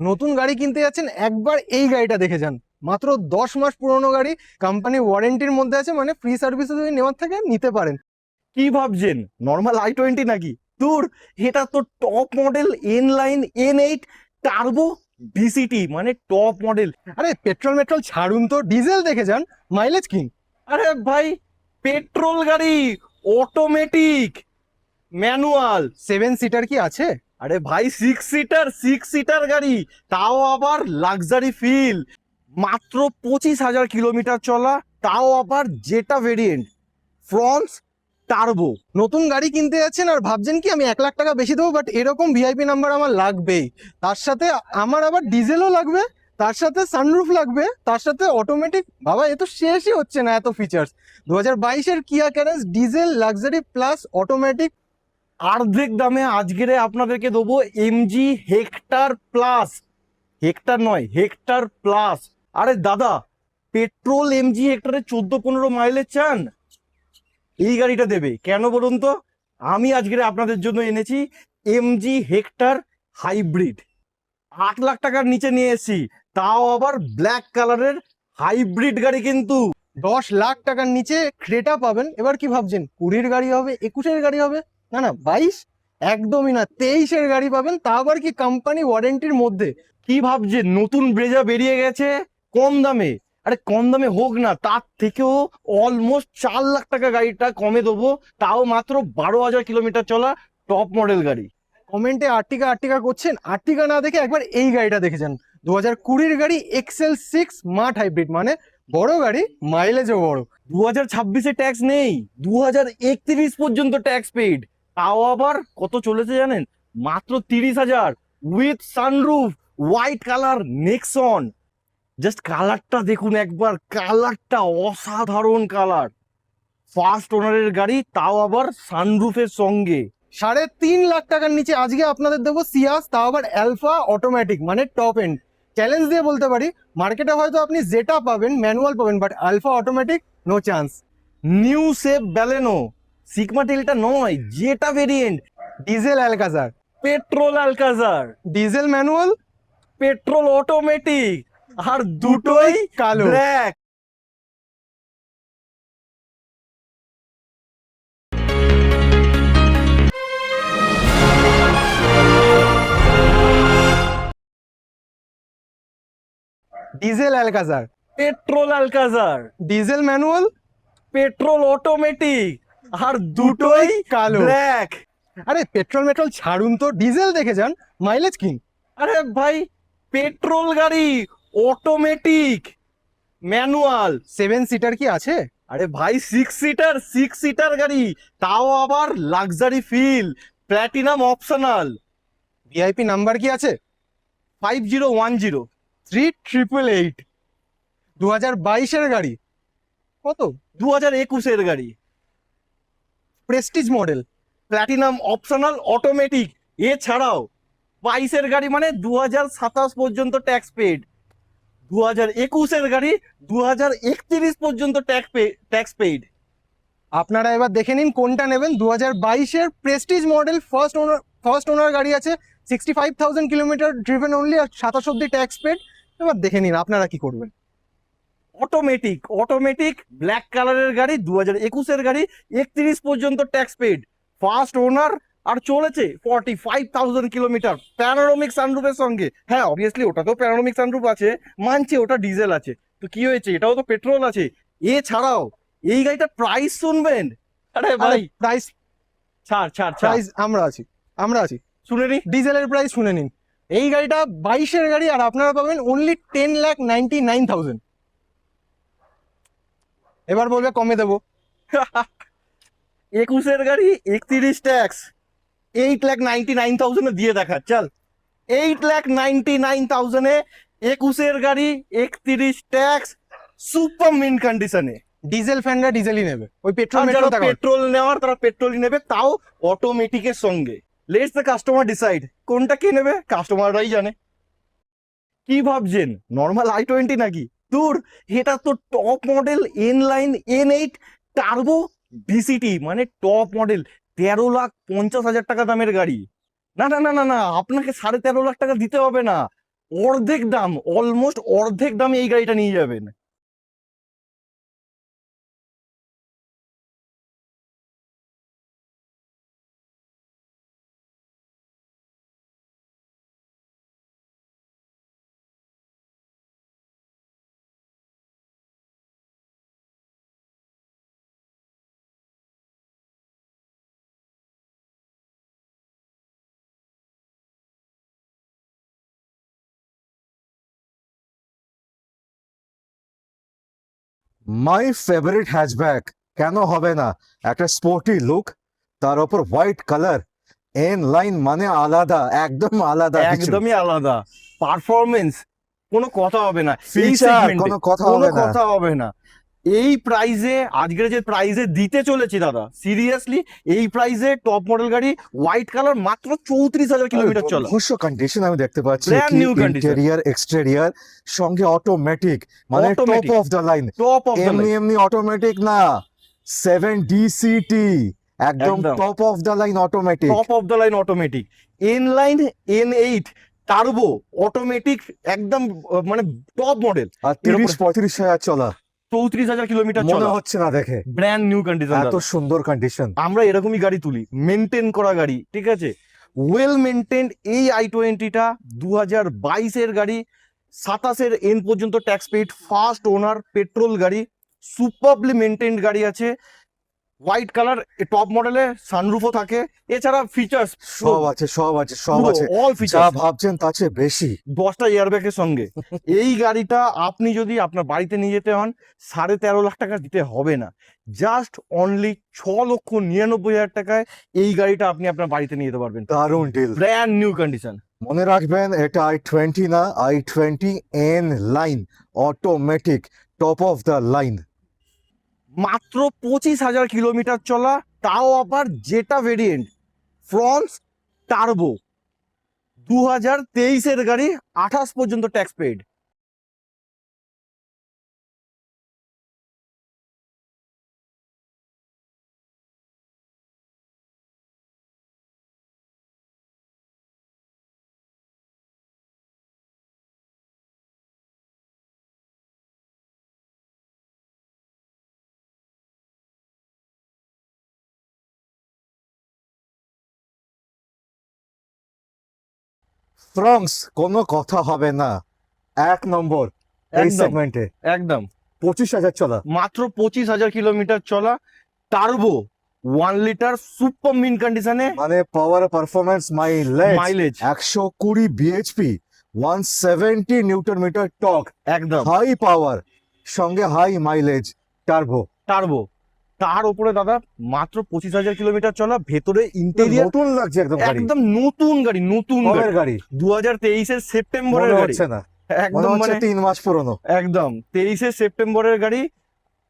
নতুন গাড়ি কিনতে যাচ্ছেন, একবার এই গাড়িটা দেখে যান। মাত্র 10 মাস পুরনো গাড়ি, কোম্পানি ওয়ারেন্টির মধ্যে আছে, মানে ফ্রি সার্ভিসে যদি নেওয়ার থাকে নিতে পারেন। কি ভাবছেন নর্মাল i20 নাকি? দূর, এটা তো top model N line N8 turbo DCT, মানে টপ মডেল। আরে পেট্রোল মেট্রোল ছাড়ুন তো, ডিজেল দেখে যান, মাইলেজ কিং। আরে ভাই, পেট্রোল গাড়ি, অটোমেটিক, ম্যানুয়াল। 7 সিটার কি আছে? আরে ভাই, সিক্স সিটার গাড়ি, তাও আবার লাক্সারি ফিল। মাত্র 25,000 কিলোমিটার চলা, তাও আবার জেটা ভেরিয়েন্ট, ফ্রন্স টার্বো। নতুন গাড়ি কিনতে যাচ্ছেন আর ভাবছেন কি আমি 1 লাখ টাকা বেশি দেবো, বাট এরকম ভিআইপি নাম্বার আমার লাগবেই। তার সাথে আমার আবার ডিজেলও লাগবে, তার সাথে সানরুফ লাগবে, তার সাথে অটোমেটিক। বাবা, এ তো শেষই হচ্ছে না এত ফিচার্স। 2022-এর Kia Carens diesel luxury plus automatic. অর্ধেক দামে আজকের আপনাদেরকে দেবো এমজি হেক্টর প্লাস। হেক্টর নয়, হেক্টর প্লাস। আরে দাদা, পেট্রোল এমজি হেক্টরে 14-15 মাইলেজ চান, এই গাড়িটা দেবে কেন বলুন তো? আমি আজকের আপনাদের জন্য এনেছি এমজি হেক্টর হাইব্রিড। 8 লাখ টাকার নিচে নিয়ে এসেছি, তাও আবার ব্ল্যাক কালারের হাইব্রিড গাড়ি কিন্তু। 10 লাখ টাকার নিচে ক্রেটা পাবেন। এবার কি ভাবছেন 20-এর গাড়ি হবে, 21-এর গাড়ি হবে? না না, 22, একদমই না, 23-এর গাড়ি পাবেন, তা আবার কি কোম্পানি ওয়ারেন্টির মধ্যে। কি ভাবছেন নতুন ব্রেজা বেরিয়ে গেছে কম দামে? আরে কম দামে হোক না, তার থেকেও অলমোস্ট 4 লাখ টাকা গাড়িটা কমে দেবো, তাও মাত্র 12,000 কিলোমিটার চলা টপ মডেল গাড়ি। কমেন্টে আর্টিকা আর্টিকা করছেন, আর্টিকা না দেখে একবার এই গাড়িটা দেখে যান। 2020-এর গাড়ি XL6 স্মার্ট হাইব্রিড, মানে বড় গাড়ি, মাইলেজও বড়। 2026-এ ট্যাক্স নেই, 2031 পর্যন্ত ট্যাক্স পেইড। তাও আবার কত চলেছে জানেন? মাত্র 30,000, with sunroof, white colour Nexon. Just কালারটা দেখুন একবার, কালারটা অসাধারণ কালার। ফার্স্ট ওনারের গাড়ি, তাও আবার সানরুফের সঙ্গে। 3.5 লাখ টাকার নিচে আজকে আপনাদের দেবো সিয়াস, তাও আবার অ্যালফা অটোমেটিক, মানে টপ এন্ড। চ্যালেঞ্জ দিয়ে বলতে পারি, মার্কেটে হয়তো আপনি জেটা পাবেন, ম্যানুয়াল পাবেন, but Alpha automatic no chance. New safe Baleno, Sigma Delta নয়, যেটা variant. Diesel Alcazar, petrol Alcazar, diesel manual, petrol automatic, আর দুটোই কালো। Black. Diesel Alcazar, petrol Alcazar, diesel manual, petrol automatic, আর দুটোই কালো। ব্ল্যাক। আরে পেট্রোল মেট্রোল ছাড়ুন তো, ডিজেল দেখে যান, মাইলেজ কিং। আরে ভাই, পেট্রোল গাড়ি, অটোমেটিক, ম্যানুয়াল। 7 সিটার কি আছে? আরে ভাই, সিক্স সিটার গাড়ি, তাও আবার luxury feel, platinum optional. VIP number কি আছে? 5010। 3888। 2022-এর গাড়ি কত? 2021-এর গাড়ি, prestige model. Platinum optional automatic. এছাড়াও 22-এর গাড়ি মানে 2027 পর্যন্ত ট্যাক্স পেড, 2021-এর গাড়ি 2031 পর্যন্ত ট্যাক্স পেইড। আপনারা এবার দেখে নিন কোনটা নেবেন। 2022-এর প্রেস্টিজ মডেল, ফার্স্ট ওনার গাড়ি আছে, 65,000 কিলোমিটার ড্রিভেন অনলি, আর 27 অব্দি ট্যাক্স পেড। এবার দেখে নিন আপনারা কি করবেন। অটোমেটিক ব্ল্যাক কালারের গাড়ি, 2021-এর গাড়ি, 31 পর্যন্ত ট্যাক্স পেড, ফার্স্ট ওনার, আর চলেছে 45,000 কিলোমিটার, প্যানোরামিক সানরুফের সঙ্গে। হ্যাঁ, অবভিয়াসলি ওটাতেও প্যানোরামিক সানরুফ আছে, মানছে ওটা ডিজেল আছে, তো কি হয়েছে, এটাও তো পেট্রোল আছে। এছাড়াও এই গাড়িটার প্রাইস শুনবেন? আরে ভাই, প্রাইস, ছাড়, প্রাইস আমরা আছি। শুনে নি। ডিজেলের প্রাইস শুনে নিন। এই গাড়িটা 22-এর গাড়ি, আর আপনারা পাবেন অনলি 10,99,000। এবার বলবে কমে দেবো। 21-এর গাড়ি, 31 ট্যাক্স, 8,99,000 দিয়ে দেখা, চল। 8,99,000-এ 21-এর গাড়ি, 31 ট্যাক্স, সুপার মিন কন্ডিশনে। ডিজেল ফ্যানরা ডিজেলই নেবে, ওই পেট্রোল যারা মেট্রোল টাকা। পেট্রোল নেওয়ার তারা পেট্রোলই নেবে, তাও অটোমেটিকের সঙ্গে। লেটস দ্য কাস্টমার ডিসাইড কোনটা কে নেবে, কাস্টমাররাই জানে। কি ভাবছেন নর্মাল i20 নাকি? দূর, এটা তো top model N line N8 turbo DCT, মানে টপ মডেল। 13,50,000 টাকা দামের গাড়ি। না না না না না, আপনাকে 13.5 লাখ টাকা দিতে হবে না, অর্ধেক দাম, অলমোস্ট অর্ধেক দামে এই গাড়িটা নিয়ে যাবেন। মাই ফেভারিট হ্যাচব্যাক, কেন হবে না? একটা স্পোর্টি লুক, তার উপর হোয়াইট কালার, এন লাইন মানে আলাদা, একদম আলাদা কিছু। একদমই আলাদা পারফরমেন্স, কোনো কথা হবে না। এই ফিচার segment এ কোনো কথা কোনো হবে না। কথা হবে না। এই প্রাইজে, আজকের যে প্রাইজে দিতে চলেছি দাদা, সিরিয়াসলি এই প্রাইজে টপ মডেল গাড়ি হোয়াইট কালার মাত্র 34,000 কিলোমিটার চলা। অবশ্য কন্ডিশন আমি দেখতে পাচ্ছি, Brand new condition. Interior exterior সঙ্গে অটোমেটিক, মানে top Automatic. Of the line. Top of the এমনি এমনি অটোমেটিক না, 7DCT, একদম একদম। Top of the line automatic. Top of the line automatic, N line N8 turbo automatic, একদম মানে top model. আর 30-35 হাজার চলা, 34,000 কিলোমিটার মনে চলা, হচ্ছে না দেখে। Brand new condition. এত সুন্দর কন্ডিশন। আমরা এরকমই গাড়ি তুলি, মেনটেন করা গাড়ি, ঠিক আছে, ওয়েল মেনটেন। এই i20টা 2022-এর গাড়ি, 27-এর এন পর্যন্ত tax paid, first owner, petrol গাড়ি, সুপারলি মেনটেন্ড গাড়ি আছে। হোয়াইট কালার, টপ মডেলে সানরুফও থাকে, এছাড়া ফিচার্স সব আছে, সব আছে, সব আছে, অল যা ফিচার্স, ভাবছেন তার চেয়ে বেশি। 10টা এয়ারব্যাগের সঙ্গে। এই গাড়িটা আপনি যদি আপনার বাড়িতে নিয়ে যেতে হন, 13.5 লাখ টাকা দিতে হবে না, জাস্ট অনলি 6,99,000 টাকায় এই গাড়িটা আপনি আপনার বাড়িতে নিয়ে যেতে পারবেন, দারুণ ডিল। Brand new condition. মনে রাখবেন, এটা i20 না, i20 N line automatic, top of the line. মাত্র 25,000 কিলোমিটার চলা, তাও আবার যেটা ভেরিয়েন্ট ফ্রন্স টার্বো, 2023-এর গাড়ি, 28 পর্যন্ত ট্যাক্স পেইড। ফ্রংস কোনো কথা হবে না, এক নম্বর এই একদম সেগমেন্টে। একদম 25,000 চলা, মাত্র 25,000 কিলোমিটার চলা, টার্বো 1 লিটার, সুপার মিন কন্ডিশনে, মানে power performance mileage mileage 120 BHP, 170 newton meter torque, একদম হাই পাওয়ার সঙ্গে হাই মাইলেজ, টার্বো। টার্বো। তার উপরে দাদা মাত্র 25,000 কিলোমিটার চলা, ভেতরে ইন্টেরিয়র নতুন লাগছে একদম গাড়ি, একদম নতুন গাড়ি, নতুন গাড়ি, কবের গাড়ি 2023-এর সেপ্টেম্বরের মনে গাড়ি, হচ্ছে না, মনে একদম হচ্ছে মানে 3 মাস পুরনো। একদম 23-এর সেপ্টেম্বরের গাড়ি,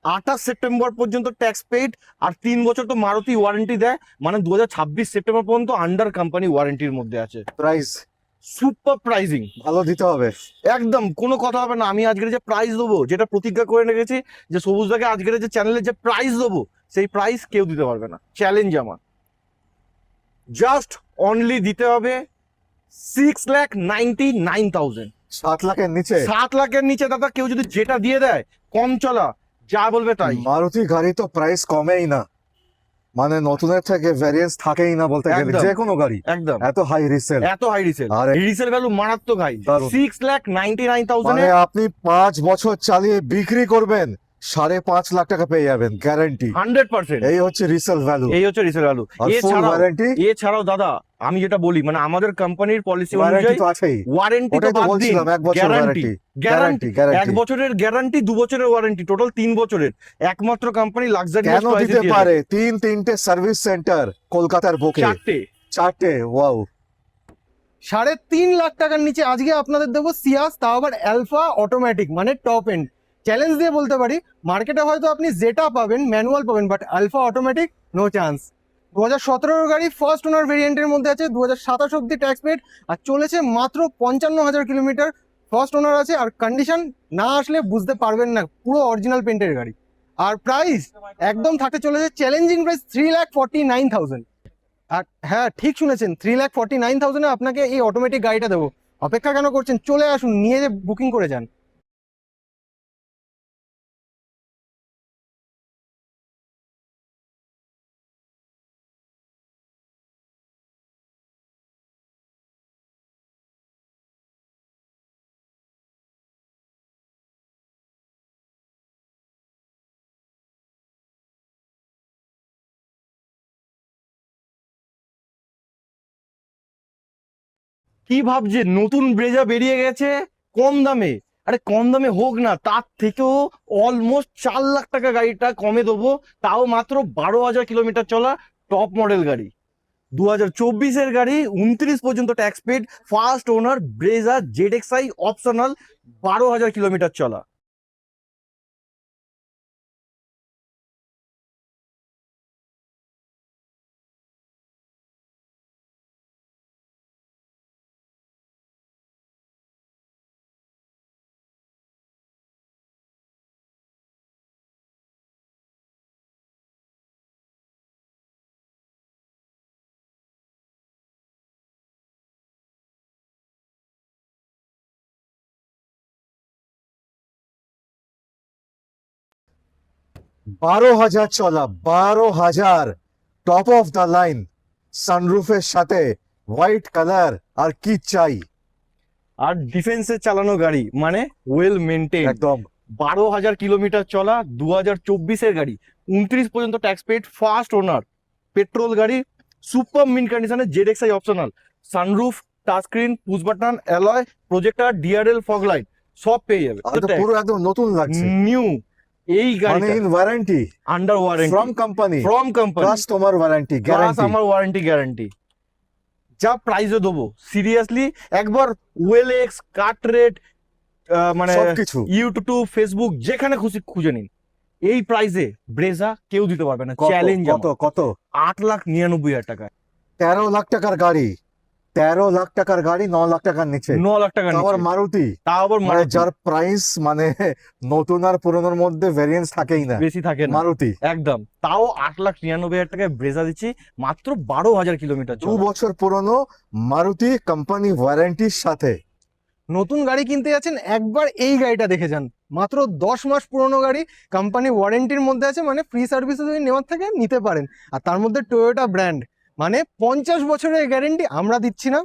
28 সেপ্টেম্বর পর্যন্ত ট্যাক্স পেইড, আর 3 বছর তো মারুতি ওয়ারেন্টি দেয়, মানে 2026 সেপ্টেম্বর পর্যন্ত আন্ডার কোম্পানি ওয়ারেন্টির মধ্যে আছে। প্রাইস সুপার প্রাইজিং, ভালো দিতে হবে। একদম কোনো কথা হবে না। আমি আজকের যে প্রাইস দেবো, যেটা প্রতিজ্ঞা করে রেখেছি, যে সবুজদাকে আজকের যে চ্যানেলে যে প্রাইস দেবো, সেই প্রাইস কেউ দিতে পারবে না, চ্যালেঞ্জ আমার। জাস্ট অনলি দিতে হবে 6,99,000। 7 লাখের নিচে 7 লাখের নিচে দাদা কেউ যদি যেটা দিয়ে দেয়, কম চলা, যা বলবে তাই। মারুতি গাড়ি তো প্রাইস কমেই না, মানে নতুনের থেকে ভ্যারিয়েন্স থাকেই না বলতে গেলে, একদম। যে কোনো গাড়ি একদম এত হাই রিসেল। এত হাই রিসেল, আর রিসেল ভ্যালু মারাত্মক হাই, দারুণ। 6,99,000 মানে আপনি 5 বছর চালিয়ে বিক্রি করবেন, 5.5 লাখ টাকা পেয়ে যাবেন গ্যারান্টি। 100%। এই হচ্ছে রিসেল ভ্যালু। এই হচ্ছে রিসেল ভ্যালু। আর ফুল এছাড়াও ওয়ারেন্টি, এছাড়াও দাদা আমি যেটা বলি, মানে আমাদের কোম্পানির পলিসি ওয়ারেন্টি অনুযায়ী তো আছেই, ওয়ারেন্টি তো ওটাই তো বাদ দিন, বলছিলাম, 1 বছর গ্যারান্টি, ওয়ারেন্টি, গ্যারান্টি, গ্যারান্টি 1 বছরের গ্যারান্টি, 2 বছরের ওয়ারেন্টি, টোটাল 3 বছরের। একমাত্র কোম্পানি লাক্সারিয়াস কেন দিতে পারে? 3-3টে সার্ভিস সেন্টার কলকাতার বুকে, 4টে। ওয়াও, 3.5 লাখ টাকার নিচে আজকে আপনাদের দেবো সিয়াস, তাও আবার অ্যালফা অটোমেটিক, মানে টপ এন্ড। চ্যালেঞ্জ দিয়ে বলতে পারি, মার্কেটে হয়তো আপনি জেটা পাবেন, ম্যানুয়াল পাবেন, but Alpha automatic no chance. 2017 গাড়ি, ফার্স্ট ওনার ভেরিয়েন্টের মধ্যে আছে, 2027 অব্দি ট্যাক্স পেড, আর চলেছে মাত্র 55,000 কিলোমিটার। ফার্স্ট ওনার আছে, আর কন্ডিশন না আসলে বুঝতে পারবেন না, পুরো অরিজিনাল পেন্টের গাড়ি। আর প্রাইস একদম থাকতে চলেছে চ্যালেঞ্জিং প্রাইস 3,49,000। আর হ্যাঁ, ঠিক শুনেছেন, 3,49,000 আপনাকে এই অটোমেটিক গাড়িটা দেবো। অপেক্ষা কেন করছেন, চলে আসুন, নিয়ে বুকিং করে যান। কি ভাবছে নতুন ব্রেজা বেরিয়ে গেছে কম দামে? আরে কম দামে হোক না, তার থেকেও অলমোস্ট 4 লাখ টাকা গাড়িটা কমে দেবো, তাও মাত্র 12,000 কিলোমিটার চলা টপ মডেল গাড়ি। 2024-এর গাড়ি, 29 পর্যন্ত tax paid, first owner Brezza ZXi optional, 12,000 kilometre চলা। বারো হাজার চলা, 12,000, টপ অফ দ্য লাইন, সানরুফের সাথে, হোয়াইট কালার, আর কি চাই? আর ডিফেন্সে চালানো গাড়ি মানে ওয়েল মেনটেন। একদম 12,000 কিলোমিটার চলা 2024-এর গাড়ি, 29 পর্যন্ত tax paid, first owner, petrol গাড়ি, সুপার মিন কন্ডিশনে, ZXi optional, sunroof, touch screen, push button, alloy, projector, DRL, fog light সব পেয়ে যাবে। আর তো পুরো একদম নতুন লাগছে, নিউ এই মানে গাড়িটা in warranty under warranty from company, from company, plus তোমার ওয়ারেন্টি প্লাস গ্যারান্টি। আমার ওয়ারেন্টি গ্যারান্টি। যা প্রাইসে দেবো সিরিয়াসলি, একবার ওয়েলএক্স, কাট রেট, মানে সবকিছু ইউটিউব, ফেসবুক, যেখানে খুশি খুঁজে নিন, এই প্রাইসে ব্রেজা কেউ দিতে পারবে না। চ্যালেঞ্জ কত কত? 8,99,000 টাকায়। 13 লাখ টাকার গাড়ি, 13 লাখ টাকার গাড়ি 9 লাখ টাকার নিচে, 9 লাখ টাকা আবার মারুতি, তাও আবার মানে মারুতি। যার প্রাইস মানে নতুন আর পুরনোর মধ্যে ভেরিয়েন্স থাকেই না, বেশি থাকে না মারুতি। একদম, তাও 8,99,000 টাকায় ব্রেজা দিচ্ছি মাত্র 12,000 কিলোমিটার 2 বছর পুরনো মারুতি কোম্পানি ওয়ারেন্টির সাথে। নতুন গাড়ি কিনতে যাচ্ছেন, একবার এই গাড়িটা দেখে যান। মাত্র 10 মাস পুরনো গাড়ি, কোম্পানি ওয়ারেন্টির মধ্যে আছে, মানে ফ্রি সার্ভিসে যদি নেওয়ার থাকে নিতে পারেন। আর তার মধ্যে টয়োটা ব্র্যান্ড, মানে 50 বছরের গ্যারেন্টি আমরা দিচ্ছি না,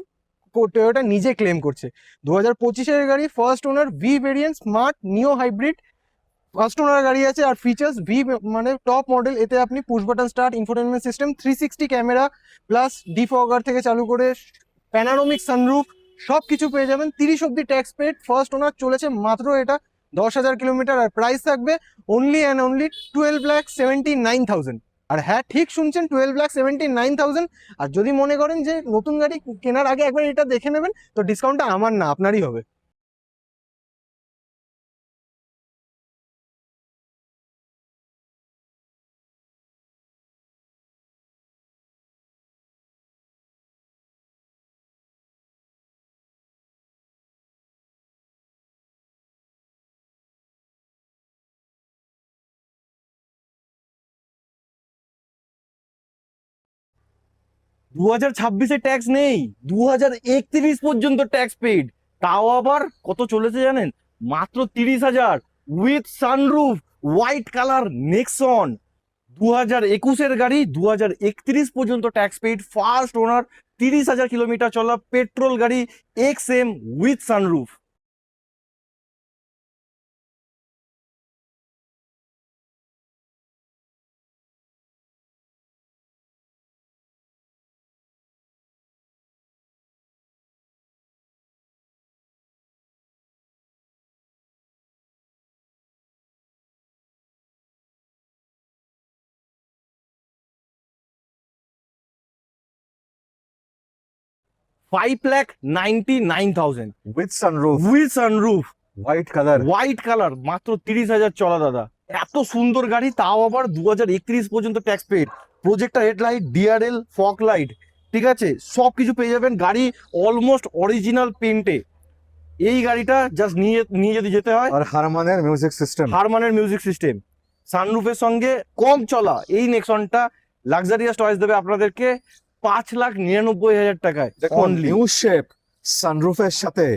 টয়োটা নিজে ক্লেম করছে। 2025-এর গাড়ি, ফার্স্ট ওনার, ভি ভেরিয়েন্ট, স্মার্ট নিও হাইব্রিড, ফার্স্ট ওনার গাড়ি আছে। আর ফিচার্স ভি মানে টপ মডেল, এতে আপনি push button start, infotainment system, 360 camera, plus ডিফগার থেকে চালু করে প্যানারোমিক সানরুফ সব কিছু পেয়ে যাবেন। 30 অব্দি ট্যাক্স পেড, ফার্স্ট ওনার, চলেছে মাত্র এটা 10,000 কিলোমিটার, আর প্রাইস থাকবে অনলি অ্যান্ড অনলি 12,79,000। আর হ্যাঁ, ঠিক শুনছেন, 12,79,000। আর যদি মনে করেন যে নতুন গাড়ি কেনার আগে একবার এটা দেখে নেবেন, তো ডিসকাউন্টটা আমার না, আপনারই হবে। দু 2026-এ ট্যাক্স নেই, 2031 পর্যন্ত ট্যাক্স পেইড, তাও আবার কত চলেছে জানেন? মাত্র 30,000, with sunroof, white colour Nexon. 2021-এর গাড়ি, 2031 পর্যন্ত tax paid, first owner, 30,000 kilometre চলা, পেট্রোল গাড়ি, XM with sunroof. $5,99,000 with sunroof, with sunroof, white colour. White colour, মাত্র 30,000 চলা দাদা। এত সুন্দর গাড়ি, তাও আবার 2031 পর্যন্ত tax paid, projector headlight, DRL, fog light, ঠিক আছে, সব কিছু পেয়ে যাবেন। গাড়ি অলমোস্ট অরিজিনাল পেন্টে। এই গাড়িটা জাস্ট নিয়ে নিয়ে যদি যেতে হয়, আর হারমানের মিউজিক সিস্টেম, হারমানের মিউজিক সিস্টেম, সানরুফের সঙ্গে কম চলা এই নেক্সনটা লাক্সারিয়াস চয়েস দেবে আপনাদেরকে 5,99,000 টাকায় দেখুন অনলি। নিউ শেপ, সানরুফের সাথে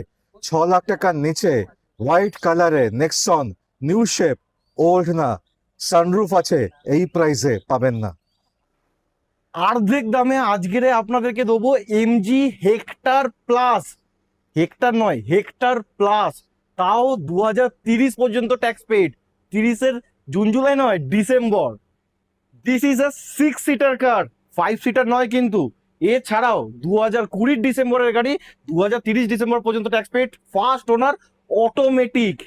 6 লাখ টাকার নিচে হোয়াইট কালারে নেক্সন নিউ শেপ ওল্ড না সানরুফ আছে, এই প্রাইসে পাবেন না। অর্ধেক দামে আজকের আপনাদেরকে দেবো এমজি হেক্টর প্লাস, হেক্টর নয় হেক্টর প্লাস, তাও 2030 পর্যন্ত ট্যাক্স পেড। 30-এর জুন জুলাই নয়, December. This is a 6 seater car, 5 seater নয় কিন্তু। এছাড়াও 2020 ডিসেম্বরের গাড়ি 2030 ডিসেম্বর পর্যন্ত tax paid, first owner, automatic.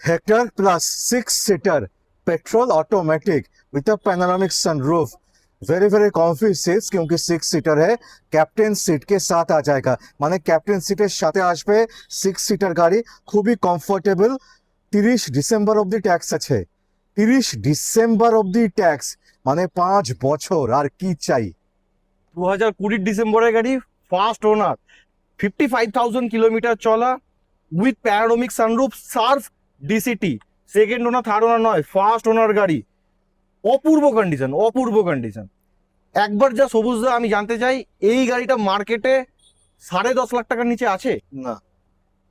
Hector plus 6 seater petrol automatic with a panoramic sunroof, very comfy seats क्योंकि 6 सीटर है। कैप्टन सीट के साथ आ जाएगा, माने कैप्टन सीटेर साथे आसबे 6 सीटर गाड़ी, খুবই কমফোর্টেবল। 30 ডিসেম্বর অবধি ট্যাক্স আছে, 30 ডিসেম্বর অবধি ট্যাক্স, মানে 5 বছর, আর কি চাই। 2020 ডিসেম্বরের গাড়ি, ফার্স্ট ওনার, 55,000 কিলোমিটার চলা, উইথ প্যানোরামিক সানরুফ, সার্ফ DCT, second owner third owner নয়, ফার্স্ট ওনার গাড়ি। অপূর্ব কন্ডিশন, অপূর্ব কন্ডিশন। একবার যা সবুজদা আমি জানতে চাই, এই গাড়িটা মার্কেটে 10.5 লাখ টাকার নিচে আছে? না,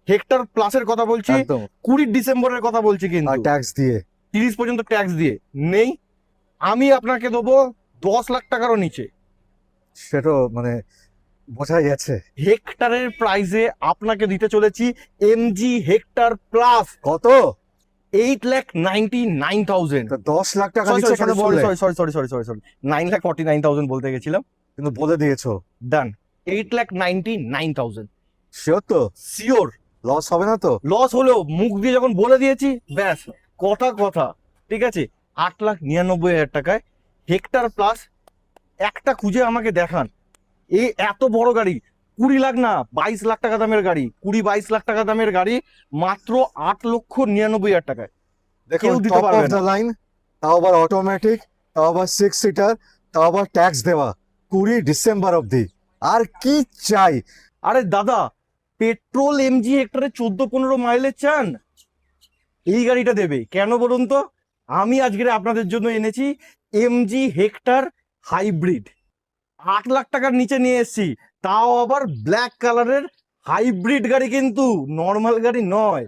হেক্টর প্লাসের কথা বলছি, একদম। 20 ডিসেম্বরের কথা বলছি, আর কিন্তু ট্যাক্স দিয়ে 30 পর্যন্ত ট্যাক্স দিয়ে নেই। আমি আপনাকে দেবো 10 লাখ টাকারও নিচে। সেটা মানে বোঝাই যাচ্ছে। হেক্টরের প্রাইসে আপনাকে দিতে চলেছি এমজি হেক্টর প্লাস। কত? 8,99,000। তো 10 লাখ টাকা নিচে কেন বললে? সরি 9,49,000 বলতে গেছিলাম। কিন্তু বলে দিয়েছো। ডান, 8,99,000। শিওর তো? শিওর। লস হবে না তো? লস হলেও মুখ দিয়ে যখন বলে দিয়েছি, ব্যাস, কথা। ঠিক আছে, 8,99,000 টাকায় হেক্টর প্লাস। একটা খুঁজে আমাকে দেখান, এই এত বড় গাড়ি, 20 লাখ না 22 লাখ টাকা দামের গাড়ি, 20-22 লাখ টাকা দামের গাড়ি মাত্র 8,99,000 টাকায় দেখুন, কেউ দিতে টপ পারবে অফ না। দ্য লাইন, তাও আবার অটোমেটিক, তাও আবার 6 সিটার, তাও আবার ট্যাক্স দেওয়া, 20 ডিসেম্বর অবধি। আর কি চাই? আরে দাদা, পেট্রোল এমজি হেক্টরে 14-15 মাইলেজ চান, এই গাড়িটা দেবে। কেন বলুন তো? আমি আজকে আপনাদের জন্য এনেছি এমজি হেক্টর হাইব্রিড। 8 লাখ টাকার নিচে নিয়ে এসেছি, তাও আবার ব্ল্যাক কালারের হাইব্রিড গাড়ি, কিন্তু নর্মাল গাড়ি নয়।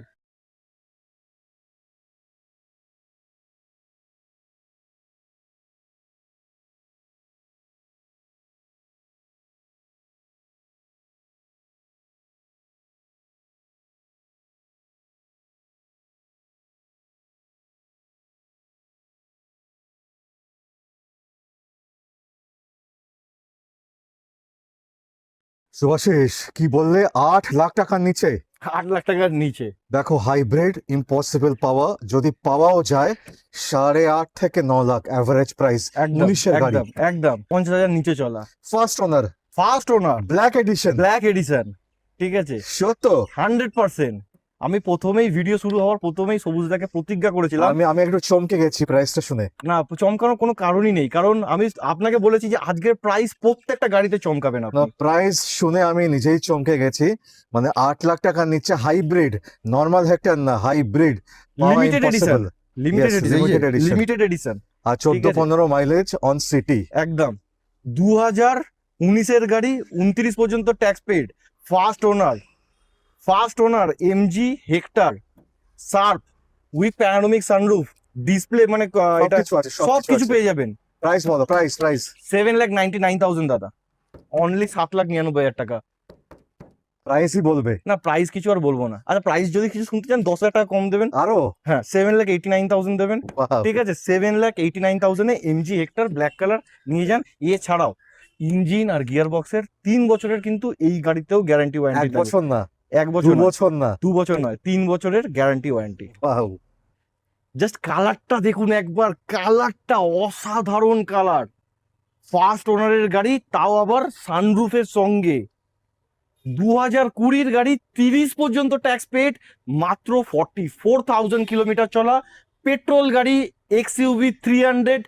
সুভাষিস কি বললে? 8 লাখ টাকার নিচে? 8 লাখ টাকার নিচে। দেখো, হাইব্রিড ইম্পসিবল পাওয়া, যদি পাওয়াও যায় 8.5 থেকে 9 লাখ অ্যাভারেজ প্রাইস। একদম 19-এর গাড়ি, একদম 50,000 নিচে চলা, first owner, first owner, black addition. Black addition. ঠিক আছে, শিওর তো? 100%। আমি প্রথমেই ভিডিও শুরু হওয়ার প্রথমেই সবুজদাকে প্রতিজ্ঞা করেছিলাম। আমি একটু চমকে গেছি প্রাইসটা শুনে। না, চমকানোর কোনো কারণই নেই, কারণ আমি আপনাকে বলেছি যে আজকের প্রাইস প্রত্যেকটা গাড়িতে চমকাবেন না, আপনি। প্রাইস শুনে আমি নিজেই চমকে গেছি। মানে 8 লাখ টাকার নিচে হাইব্রিড, নর্মাল হেক্টর না, hybrid, limited edition, limited Yes, limited edition, edition. Limited edition. আর ঠিক আছে। 14-15 মাইলেজ অন সিটি। একদম 2019-এর গাড়ি, 29 পর্যন্ত tax paid, first owner MG Hector, Sharp with panoramic sunroof, display, মানে এটা সবকিছু আছে, সব সবকিছু কিছু আছে। পেয়ে যাবেন। প্রাইস বলো, প্রাইস 7,99,000 দাদা, অনলি 7,99,000 টাকা। প্রাইসই বলবে? না, প্রাইস কিছু আর বলবো না। আচ্ছা, প্রাইস যদি কিছু শুনতে চান 10 লাখ টাকা কম দেবেন। আরো? হ্যাঁ, 7,89,000 দেবেন। Wow. ঠিক আছে, 7,89,000 এমজি হেক্টর ব্ল্যাক কালার নিয়ে যান। এছাড়াও ইঞ্জিন আর গিয়ার বক্সের 3 বছরের কিন্তু এই গাড়িতেও গ্যারান্টি এক ওয়ারেন্টি। বছর না, 1 বছর 2 নয়, বছর না, 2 বছর নয়, 3 বছরের গ্যারান্টি ওয়ারেন্টি। Wow. জাস্ট কালারটা দেখুন একবার, কালারটা অসাধারণ কালার। ফার্স্ট ওনারের গাড়ি, তাও আবার সানরুফের সঙ্গে। 2020 গাড়ি, 30 পর্যন্ত ট্যাক্স পেড, মাত্র 44,000 কিলোমিটার চলা। পেট্রোল গাড়ি, XUV 300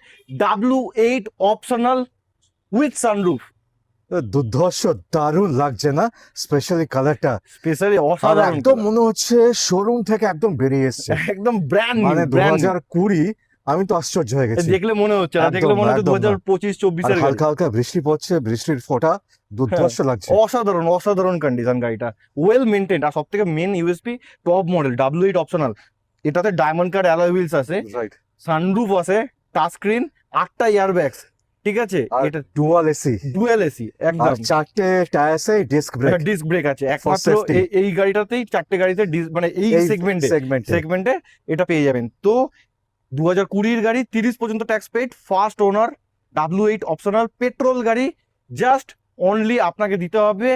W8 optional with sunroof. দুর্ধর্ষ, দারুণ লাগছে না? স্পেশালি কালারটা, স্পেশালি আর অসাধারণ একদম colour। মনে হচ্ছে শোরুম থেকে একদম বেরিয়ে এসছে, একদম ব্র্যান্ড নিউ, মানে ব্র্যান্ড 2020। আমি তো আশ্চর্য হয়ে গেছি। দেখলে মনে হচ্ছে না, একদম দেখলে মনে না, হচ্ছে একদম না। 2025-24 আর এর গাড়ি। হালকা হালকা বৃষ্টি পড়ছে, বৃষ্টির ফোঁটা, দুর্ধর্ষ লাগছে। অসাধারণ অসাধারণ কন্ডিশন গাড়িটা, ওয়েল মেনটেন্ড। আর সব থেকে main USP, top model W8 অপশনাল। এটাতে ডায়মন্ড কাট অ্যালয় হুইলস আছে, রাইট। সানরুফ আছে, টাচ স্ক্রিন, 8টা এয়ারব্যাগস, ঠিক আছে? আর এটা ডুয়াল এসি, ডুয়েল এসি আর একদম। 4টে টায়ার্সে ডিস্ক ব্রেক। ডিস্ক ব্রেক আছে একমাত্র safety। এই গাড়িটাতেই, 4টে গাড়িতে মানে এই সেগমেন্টে এটা পেয়ে যাবেন। তো 2020 গাড়ি, 30 পর্যন্ত tax paid, first owner, W8 optional, petrol গাড়ি। জাস্ট অনলি আপনাকে দিতে হবে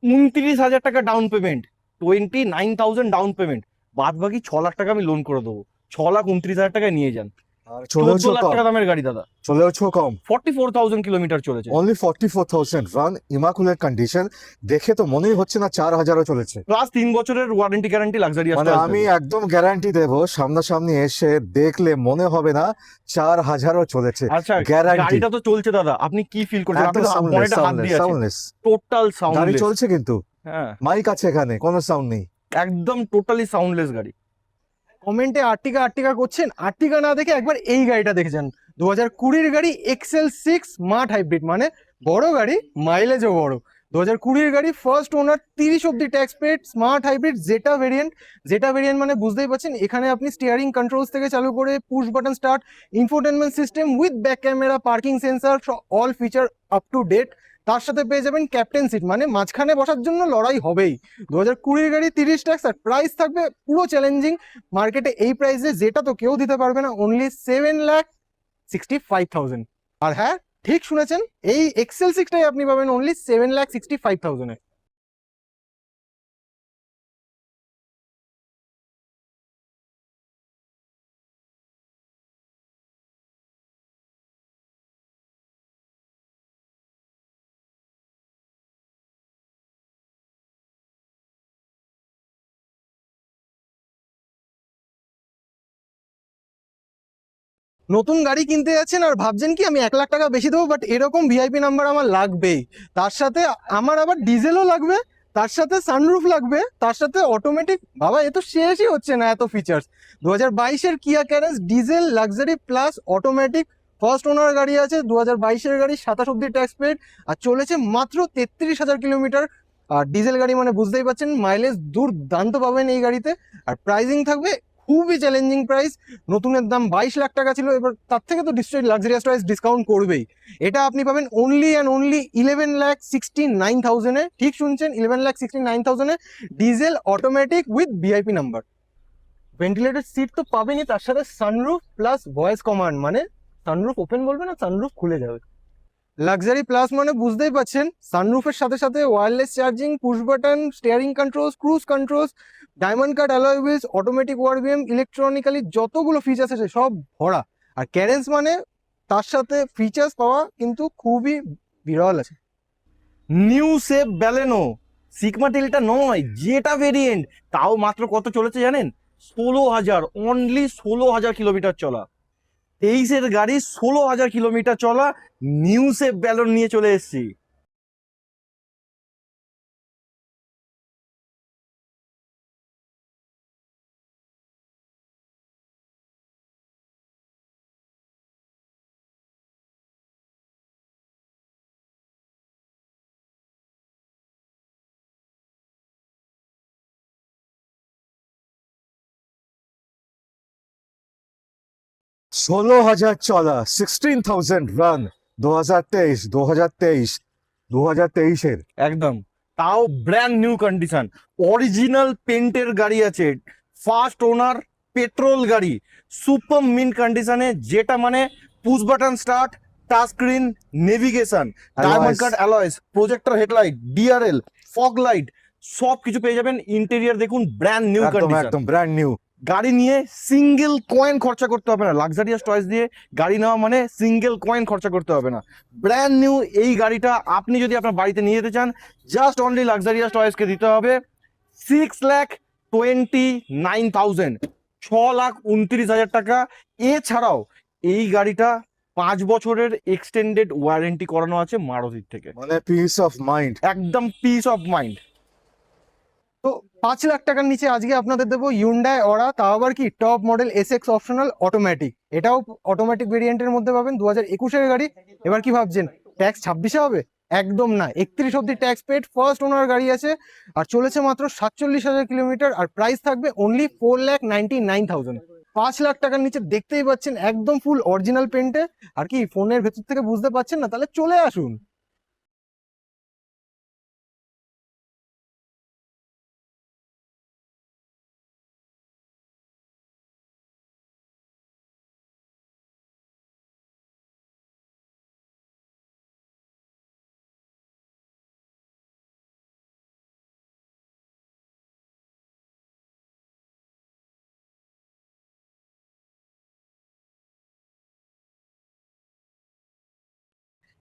29,000 টাকা ডাউন পেমেন্ট, 29,000 ডাউন পেমেন্ট, বাদ বাকি 6 লাখ টাকা আমি লোন করে দেবো। 6,29,000 টাকায় নিয়ে যান। আর 14 চলেও লাখ কম, টাকা দামের গাড়ি দাদা, চলেও কম। 44,000 কিলোমিটার চলেছে। Only 44,000 run, immaculate condition. দেখে তো মনেই হচ্ছে না 4,000ও চলেছে। প্লাস 3 বছরের ওয়ারেন্টি গ্যারান্টি লাক্সারিয়াস। মানে আমি একদম গ্যারান্টি দেবো, সামনাসামনি এসে দেখলে মনে হবে না 4,000ও চলেছে। আচ্ছা, গ্যারান্টি গাড়িটা তো চলছে দাদা, আপনি কি ফিল করছেন? আপনি একদম তো সাউন্ডলেস, বনেটে হাত দিয়ে আছেন, সাউন্ডলেস। টোটাল গাড়ি সাউন্ডলেস। চলছে কিন্তু হ্যাঁ, মাইক আছে এখানে, কোনো সাউন্ড নেই। একদম টোটালি সাউন্ডলেস গাড়ি। কমেন্টে আর্টিকা করছেন, আর্টিকা না দেখে একবার এই গাড়িটা দেখে যান। 2020 গাড়ি XL6 স্মার্ট হাইব্রিড, মানে বড় গাড়ি, মাইলেজও বড়। 2020 গাড়ি, ফার্স্ট ওনার, 30 অব্দি tax paid, smart hybrid, Zeta variant মানে বুঝতেই পারছেন। এখানে আপনি স্টিয়ারিং কন্ট্রোলস থেকে চালু করে push button start, infotainment system with back camera, parking sensor, all feature up to date. তার সাথে পেয়ে যাবেন ক্যাপ্টেন সিট, মানে মাঝখানে বসার জন্য লড়াই হবেই। 2020 গাড়ি, 30 ট্যাক্স, আর প্রাইস থাকবে পুরো চ্যালেঞ্জিং। মার্কেটে এই প্রাইসে যেটা তো কেউ দিতে পারবে না, অনলি 7,65,000। আর হ্যাঁ, ঠিক শুনেছেন, এই XL6টাই আপনি পাবেন অনলি 7,65,000 এ। নতুন গাড়ি কিনতে যাচ্ছেন আর ভাবছেন কি আমি 1 লাখ টাকা বেশি দেবো, বাট এরকম ভিআইপি নাম্বার আমার লাগবেই। তার সাথে আমার আবার ডিজেলও লাগবে, তার সাথে সানরুফ লাগবে, তার সাথে অটোমেটিক। বাবা, এ তো শেষই হচ্ছে না, এত ফিচার্স। 2022-এর Kia Carens diesel luxury plus automatic, first owner গাড়ি আছে। 2022-এর গাড়ি, 27 অব্দি ট্যাক্স পেড, আর চলেছে মাত্র 33,000 কিলোমিটার। আর ডিজেল গাড়ি মানে বুঝতেই পারছেন, মাইলেজ দুর্দান্ত পাবেন এই গাড়িতে। আর প্রাইসিং থাকবে খুবই চ্যালেঞ্জিং প্রাইস। নতুনের দাম 22 লাখ টাকা ছিল, এবার তার থেকে তো নিশ্চয়ই লাক্সারিয়াস প্রাইস ডিসকাউন্ট করবেই। এটা আপনি পাবেন অনলি অ্যান্ড অনলি 11,69,000 এ। ঠিক শুনছেন, 11,69,000 এ, diesel automatic with VIP number. Ventilated seat তো পাবেনই, তার সাথে সানরুফ প্লাস ভয়েস কমান্ড, মানে সানরুফ ওপেন বলবে না, সানরুফ খুলে যাবে। লাক্সারি প্লাস মানে বুঝতেই পারছেন, সানরুফের সাথে সাথে wireless charging, push button, steering controls, cruise controls, diamond cut alloy wheels, automatic ORVM, electronically যতগুলো ফিচার্স আছে সব ভরা। আর ক্যারেন্স মানে তার সাথে ফিচার্স পাওয়া কিন্তু খুবই বিরল আছে। New safe Baleno, Sigma Delta নয়, যেটা ভেরিয়েন্ট, তাও মাত্র কত চলেছে জানেন? 16,000, অনলি 16,000 কিলোমিটার চলা। 23-এর গাড়ি, 16,000 কিলোমিটার চলা, নিউ সেফ ব্যালন নিয়ে চলে এসেছি। ষোলো হাজার চলা, 16,000 রান, 2023 একদম, তাও ব্র্যান্ড নিউ কন্ডিশন, অরিজিনাল পেন্টের গাড়ি আছে, ফার্স্ট ওনার, পেট্রোল গাড়ি, সুপার মিন্ট কন্ডিশনে, যেটা মানে push button start, touch screen, navigation, diamond cut alloys, projector headlight, DRL, fog light, সব কিছু পেয়ে যাবেন। ইন্টেরিয়ার দেখুন, ব্র্যান্ড নিউ একদম কন্ডিশন। একদম ব্র্যান্ড নিউ। গাড়ি নিয়ে সিঙ্গেল কয়েন খরচা করতে হবে না। লাক্সারিয়াস চয়েস দিয়ে গাড়ি নেওয়া মানে সিঙ্গেল কয়েন খরচা করতে হবে না। ব্র্যান্ড নিউ এই গাড়িটা আপনি যদি আপনার বাড়িতে নিয়ে যেতে চান, জাস্ট অনলি লাক্সারিয়াস চয়েসকে দিতে হবে 6,29,000, 6,29,000 টাকা। এছাড়াও এই গাড়িটা 5 বছরের এক্সটেন্ডেড ওয়ারেন্টি করানো আছে মারুতির থেকে, মানে পিস অফ মাইন্ড। একদম পিস অফ মাইন্ড। তো 5 লাখ টাকার নিচে আজকে আপনাদের দেবো ইউন্ডাই অরা, তাও আবার কি top model Essex optional automatic. এটাও অটোমেটিক ভেরিয়েন্টের মধ্যে পাবেন, 2021-এর গাড়ি। এবার কি ভাবছেন ট্যাক্স 26-এ হবে? একদম না, 31 অব্দি ট্যাক্স পেড, ফার্স্ট ওনার গাড়ি আছে, আর চলেছে মাত্র 47,000 কিলোমিটার, আর প্রাইস থাকবে অনলি 4,99,000। 5 লাখ টাকার নিচে দেখতেই পাচ্ছেন একদম ফুল অরিজিনাল পেন্টে। আর কি ফোনের ভেতর থেকে বুঝতে পারছেন না? তাহলে চলে আসুন।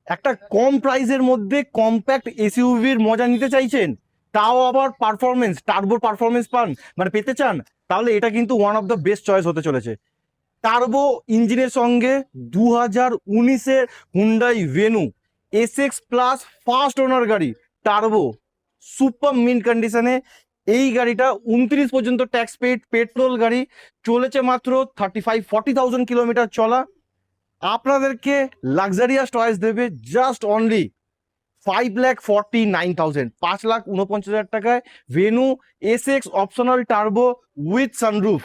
একটা কম প্রাইসের মধ্যে কম্প্যাক্ট এসইউভির মজা নিতে চাইছেন, তাও আবার পারফরমেন্স, টার্বো পারফরমেন্স পান মানে পেতে চান, তাহলে এটা কিন্তু one of the best choice হতে চলেছে। টার্বো ইঞ্জিনের সঙ্গে 2019-এর Hyundai Venue SX plus first owner গাড়ি, টার্বো, সুপার মিন্ট কন্ডিশনে। এই গাড়িটা 29 পর্যন্ত ট্যাক্স পেড, পেট্রোল গাড়ি, চলেছে মাত্র 35-40,000 কিলোমিটার চলা। আপনাদেরকে লাক্সারিয়াস চয়েস দেবে জাস্ট অনলি 5,49,000, 5,49,000 টাকায় venue Essex optional turbo with sunroof.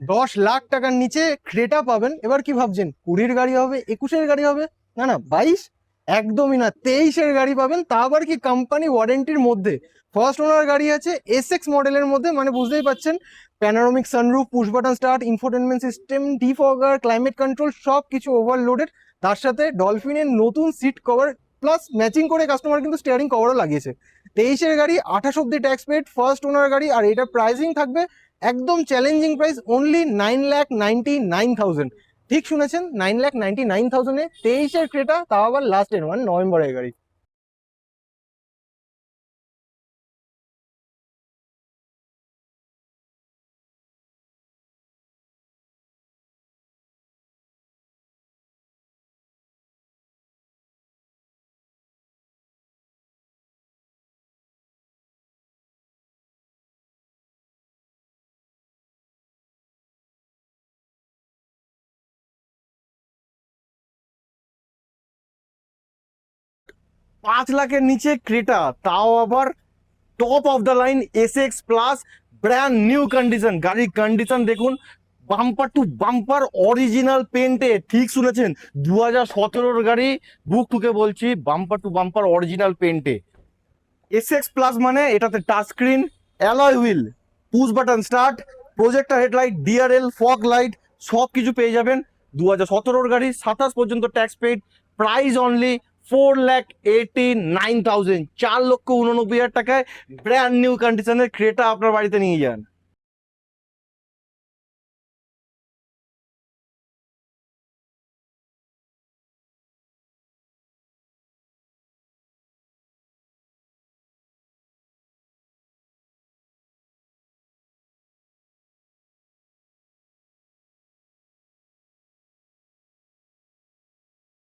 দশ লাখ টাকার নিচে ক্রেটা পাবেন। এবার কি ভাবছেন 20-এর গাড়ি হবে, 21-এর গাড়ি হবে? না না, 22, একদমই না, 23-এর গাড়ি পাবেন, তা আবার কি কোম্পানি ওয়ারেন্টির মধ্যে। ফার্স্ট ওনার গাড়ি আছে এসএক্স মডেলের মধ্যে, মানে বুঝতেই পাচ্ছেন panoramic sunroof, push button start, infotainment system, ডিফগার, climate control, সব কিছু ওভারলোডেড। তার সাথে ডলফিনের নতুন সিট কভার, প্লাস ম্যাচিং করে কাস্টমার কিন্তু স্টিয়ারিং কভারও লাগিয়েছে। 23-এর গাড়ি, 28 অব্দি ট্যাক্স পেড, ফার্স্ট ওনার গাড়ি, আর এটার প্রাইসিং থাকবে একদম চ্যালেঞ্জিং প্রাইস, অনলি 9,99,000। ঠিক শুনেছেন, 9,99,000-এ 23-এর ক্রেটা, তাও আবার লাস্ট এর নভেম্বরের গাড়ি। পাঁচ লাখের নিচে ক্রেটা, তাও আবার top of the line SX plus, brand new condition. গাড়ির কন্ডিশন দেখুন, বাম্পার টু বাম্পার অরিজিনাল পেন্টে। ঠিক শুনেছেন, 2017-এর গাড়ি, বুক টুকে বলছি, বাম্পার টু বাম্পার অরিজিনাল পেন্টে। এসএক্স প্লাস মানে এটাতে touch screen, alloy wheel, push button start, projector headlight, DRL, fog light, সব কিছু পেয়ে যাবেন। 2017-এর গাড়ি, 27 পর্যন্ত ট্যাক্স পেড, প্রাইস অনলি 4,89,000, 4,89,000 টাকায় ব্র্যান্ড নিউ কন্ডিশনের ক্রেটা আপনার বাড়িতে নিয়ে যান।